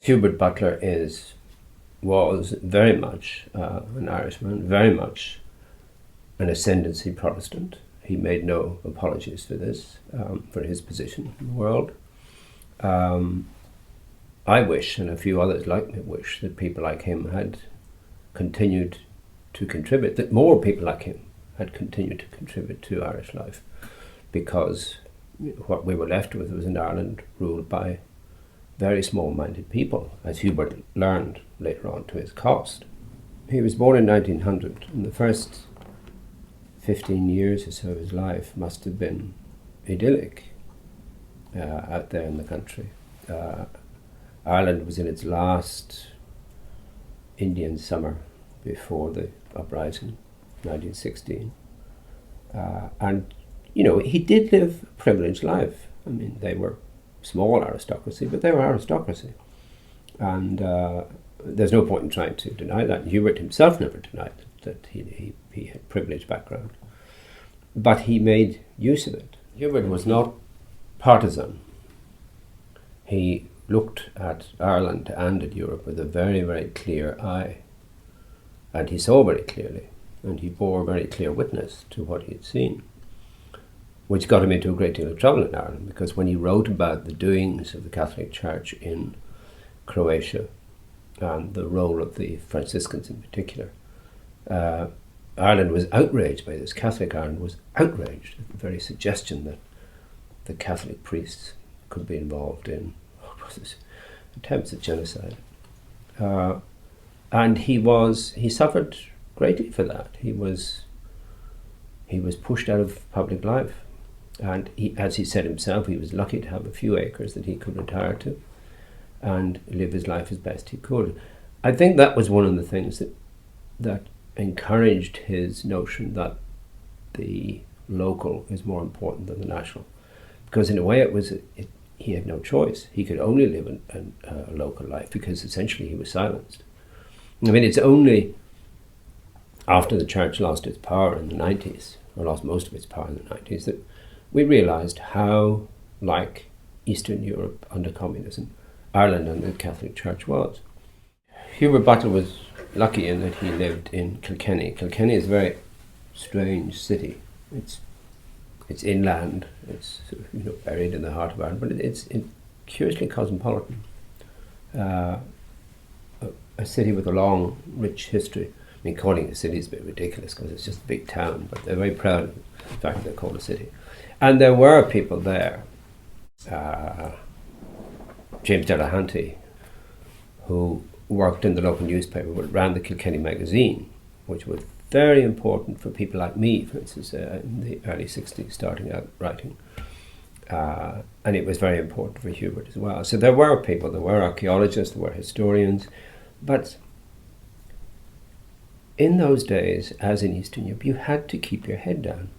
Hubert Butler was very much an Irishman, very much an ascendancy Protestant. He made no apologies for this, for his position in the world. I wish, and a few others like me wish, that people like him had continued to contribute, that more people like him had continued to contribute to Irish life, because what we were left with was an Ireland ruled by very small-minded people, as Hubert learned later on to his cost. He was born in 1900, and the first 15 years or so of his life must have been idyllic out there in the country. Ireland was in its last Indian summer before the uprising, 1916. And, he did live a privileged life. I mean, they were small aristocracy, but they were aristocracy. And there's no point in trying to deny that. Hubert himself never denied that he had privileged background. But he made use of it. Hubert was not partisan. He looked at Ireland and at Europe with a very, very clear eye. And he saw very clearly, and he bore very clear witness to what he had seen, which got him into a great deal of trouble in Ireland, because when he wrote about the doings of the Catholic Church in Croatia and the role of the Franciscans in particular, Ireland was outraged by this. Catholic Ireland was outraged at the very suggestion that the Catholic priests could be involved in attempts at genocide. And he suffered greatly for that. He was pushed out of public life. And as he said himself, he was lucky to have a few acres that he could retire to and live his life as best he could. I think that was one of the things that encouraged his notion that the local is more important than the national. Because in a way he had no choice. He could only live a local life because essentially he was silenced. I mean, it's only after the church lost its power in the 90s, or lost most of its power in the 90s, that we realised how like Eastern Europe under communism, Ireland and the Catholic Church was. Hubert Butler was lucky in that he lived in Kilkenny. Kilkenny is a very strange city. It's inland, it's buried in the heart of Ireland, but it's curiously cosmopolitan. A city with a long, rich history. I mean, calling it a city is a bit ridiculous because it's just a big town, but they're very proud of the fact that they're called a city. And there were people there, James Delahanty, who worked in the local newspaper, but ran the Kilkenny magazine, which was very important for people like me, for instance, in the early 60s, starting out writing. And it was very important for Hubert as well. So there were people, there were archaeologists, there were historians, but in those days, as in Eastern Europe, you had to keep your head down.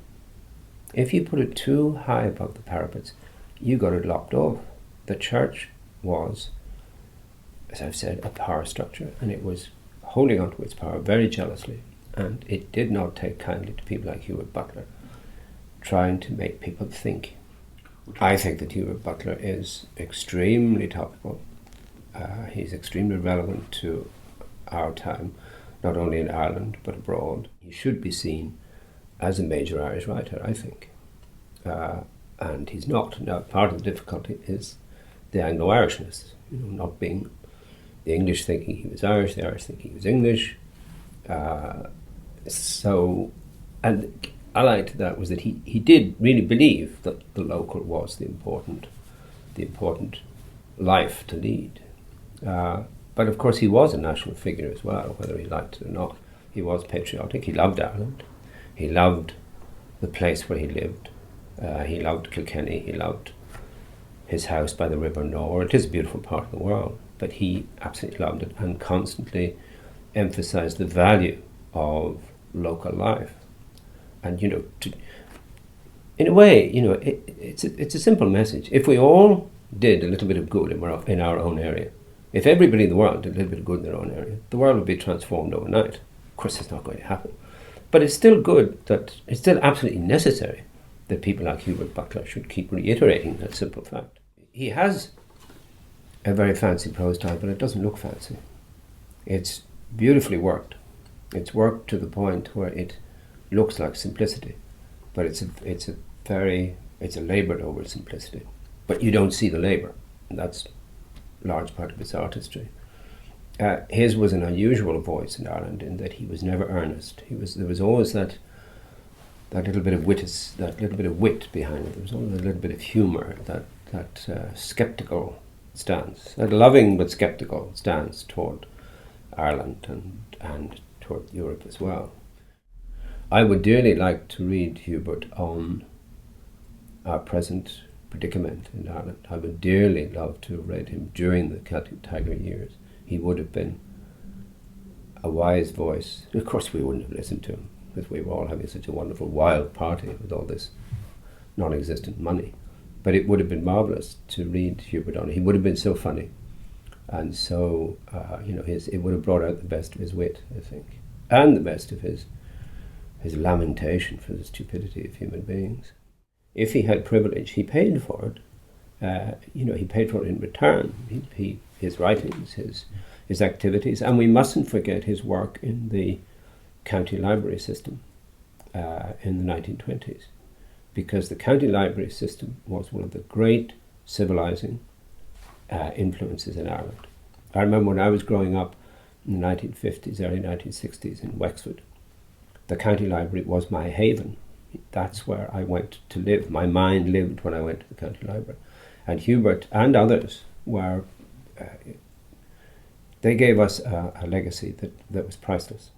If you put it too high above the parapets, you got it lopped off. The church was, as I've said, a power structure, and it was holding on to its power very jealously. And it did not take kindly to people like Hubert Butler trying to make people think. I think that Hubert Butler is extremely topical. He's extremely relevant to our time, not only in Ireland but abroad. He should be seen as a major Irish writer, I think. And he's not. Now, part of the difficulty is the Anglo-Irishness, not being the English thinking he was Irish, the Irish thinking he was English. And allied to that was that he did really believe that the local was the important life to lead. But of course he was a national figure as well, whether he liked it or not. He was patriotic, he loved Ireland, he loved the place where he lived, he loved Kilkenny, he loved his house by the River Nore. It is a beautiful part of the world, but he absolutely loved it and constantly emphasised the value of local life. And in a way, it's a simple message. If we all did a little bit of good in our own area, if everybody in the world did a little bit of good in their own area, the world would be transformed overnight. Of course, it's not going to happen. But it's still it's still absolutely necessary that people like Hubert Butler should keep reiterating that simple fact. He has a very fancy prose style, but it doesn't look fancy. It's beautifully worked. It's worked to the point where it looks like simplicity, but it's a laboured over simplicity. But you don't see the labour, and that's a large part of its artistry. His was an unusual voice in Ireland in that he was never earnest. There was always that little bit of wit behind it. There was always a little bit of humour, that sceptical stance, that loving but sceptical stance toward Ireland and toward Europe as well. I would dearly like to read Hubert on our present predicament in Ireland. I would dearly love to have read him during the Celtic Tiger years. He would have been a wise voice. Of course we wouldn't have listened to him, because we were all having such a wonderful wild party with all this non-existent money. But it would have been marvellous to read Hubert on. He would have been so funny, and so it would have brought out the best of his wit, I think, and the best of his lamentation for the stupidity of human beings. If he had privilege, he paid for it. He paid for it in return. His writings, his activities, and we mustn't forget his work in the county library system in the 1920s, because the county library system was one of the great civilizing influences in Ireland. I remember when I was growing up in the 1950s, early 1960s in Wexford, the county library was my haven. That's where I went to live. My mind lived when I went to the county library. And Hubert and others were, they gave us a legacy that was priceless.